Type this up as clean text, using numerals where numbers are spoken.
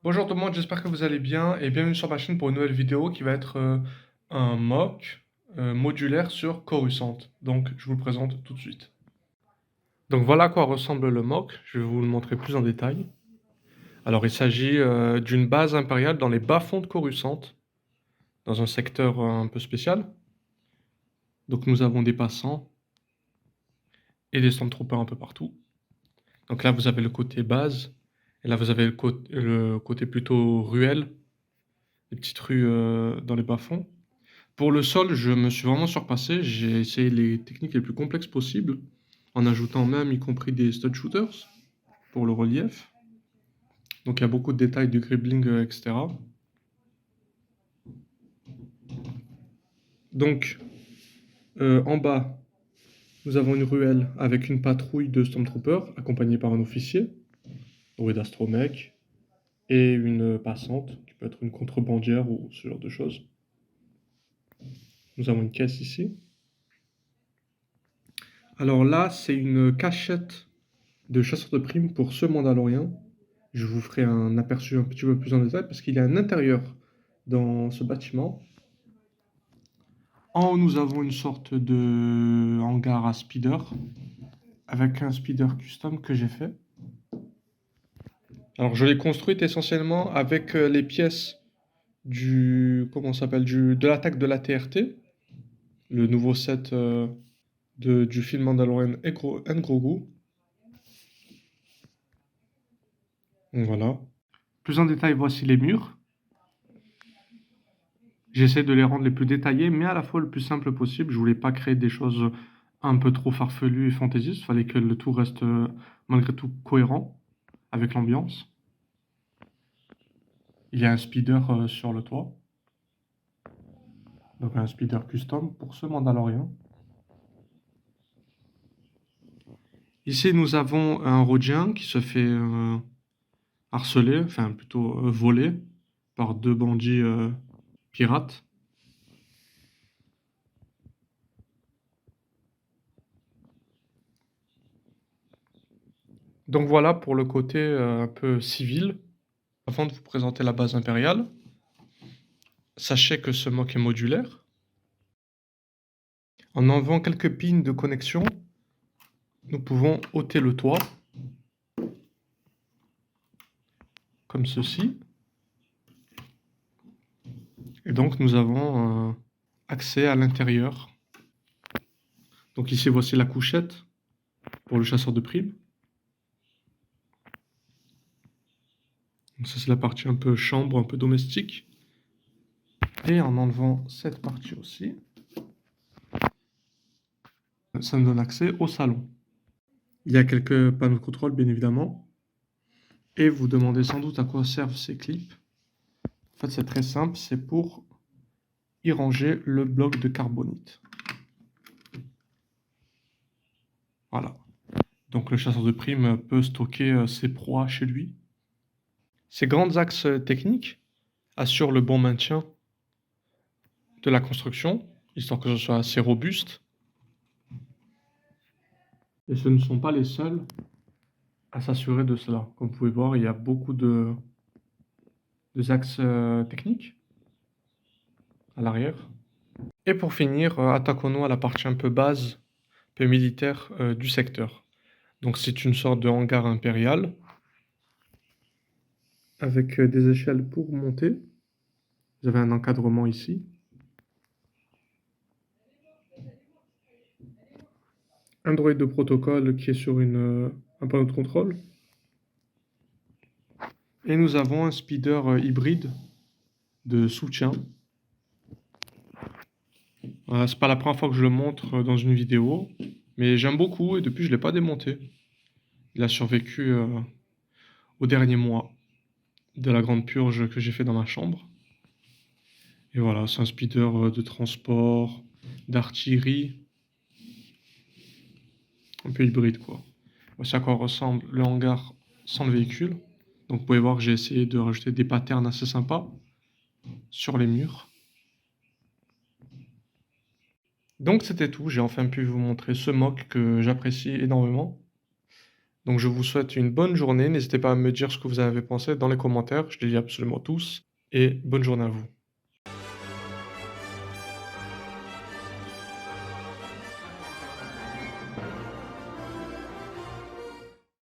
Bonjour tout le monde, j'espère que vous allez bien et bienvenue sur ma chaîne pour une nouvelle vidéo qui va être un mock modulaire sur Coruscant. Donc je vous le présente tout de suite. Donc voilà à quoi ressemble le mock, je vais vous le montrer plus en détail. Alors il s'agit d'une base impériale dans les bas-fonds de Coruscant, dans un secteur un peu spécial. Donc nous avons des passants et des Stormtroopers un peu partout. Donc là vous avez le côté base, et là vous avez le côté plutôt ruelle, les petites rues dans les bas-fonds. Pour le sol, je me suis vraiment surpassé. J'ai essayé les techniques les plus complexes possibles, en ajoutant même y compris des stud shooters pour le relief. Donc il y a beaucoup de détails du gribbling, etc. Donc en bas, nous avons une ruelle avec une patrouille de Stormtroopers accompagnée par un officier, doué d'astromech, et une passante, qui peut être une contrebandière ou ce genre de choses. Nous avons une caisse ici. Alors là, c'est une cachette de chasseur de primes pour ce Mandalorien. Je vous ferai un aperçu un petit peu plus en détail parce qu'il y a un intérieur dans ce bâtiment. En haut, nous avons une sorte de hangar à speeder avec un speeder custom que j'ai fait. Alors, je l'ai construite essentiellement avec les pièces comment ça s'appelle, de l'attaque de la TRT, le nouveau set du film Mandalorian and Grogu. Donc voilà. Plus en détail, voici les murs. J'essaie de les rendre les plus détaillés, mais à la fois le plus simple possible. Je voulais pas créer des choses un peu trop farfelues et fantaisistes. Il fallait que le tout reste malgré tout cohérent avec l'ambiance. Il y a un speeder sur le toit. Donc un speeder custom pour ce Mandalorian. Ici, nous avons un Rhodien qui se fait harceler, enfin plutôt voler par deux bandits pirates. Donc voilà pour le côté un peu civil. Avant de vous présenter la base impériale, sachez que ce mock est modulaire. En enlevant quelques pins de connexion, nous pouvons ôter le toit, comme ceci. Et donc nous avons accès à l'intérieur. Donc ici voici la couchette pour le chasseur de primes. Donc ça c'est la partie un peu chambre, un peu domestique. Et en enlevant cette partie aussi, ça me donne accès au salon. Il y a quelques panneaux de contrôle bien évidemment. Et vous demandez sans doute à quoi servent ces clips. En fait c'est très simple, c'est pour y ranger le bloc de carbonite. Voilà. Donc le chasseur de primes peut stocker ses proies chez lui. Ces grands axes techniques assurent le bon maintien de la construction, histoire que ce soit assez robuste. Et ce ne sont pas les seuls à s'assurer de cela. Comme vous pouvez voir, il y a beaucoup de axes techniques à l'arrière. Et pour finir, attaquons-nous à la partie un peu base, un peu militaire du secteur. Donc c'est une sorte de hangar impérial avec des échelles pour monter. Vous avez un encadrement ici. Un droïde de protocole qui est sur un panneau de contrôle. Et nous avons un speeder hybride de soutien. C'est pas la première fois que je le montre dans une vidéo, mais j'aime beaucoup et depuis je ne l'ai pas démonté. Il a survécu au dernier mois de la grande purge que j'ai fait dans ma chambre. Et voilà, c'est un speeder de transport, d'artillerie, un peu hybride quoi. Voici à quoi ressemble le hangar sans le véhicule. Donc vous pouvez voir que j'ai essayé de rajouter des patterns assez sympas sur les murs. Donc c'était tout, j'ai enfin pu vous montrer ce mock que j'apprécie énormément. Donc je vous souhaite une bonne journée, n'hésitez pas à me dire ce que vous en avez pensé dans les commentaires, je les lis absolument tous et bonne journée à vous.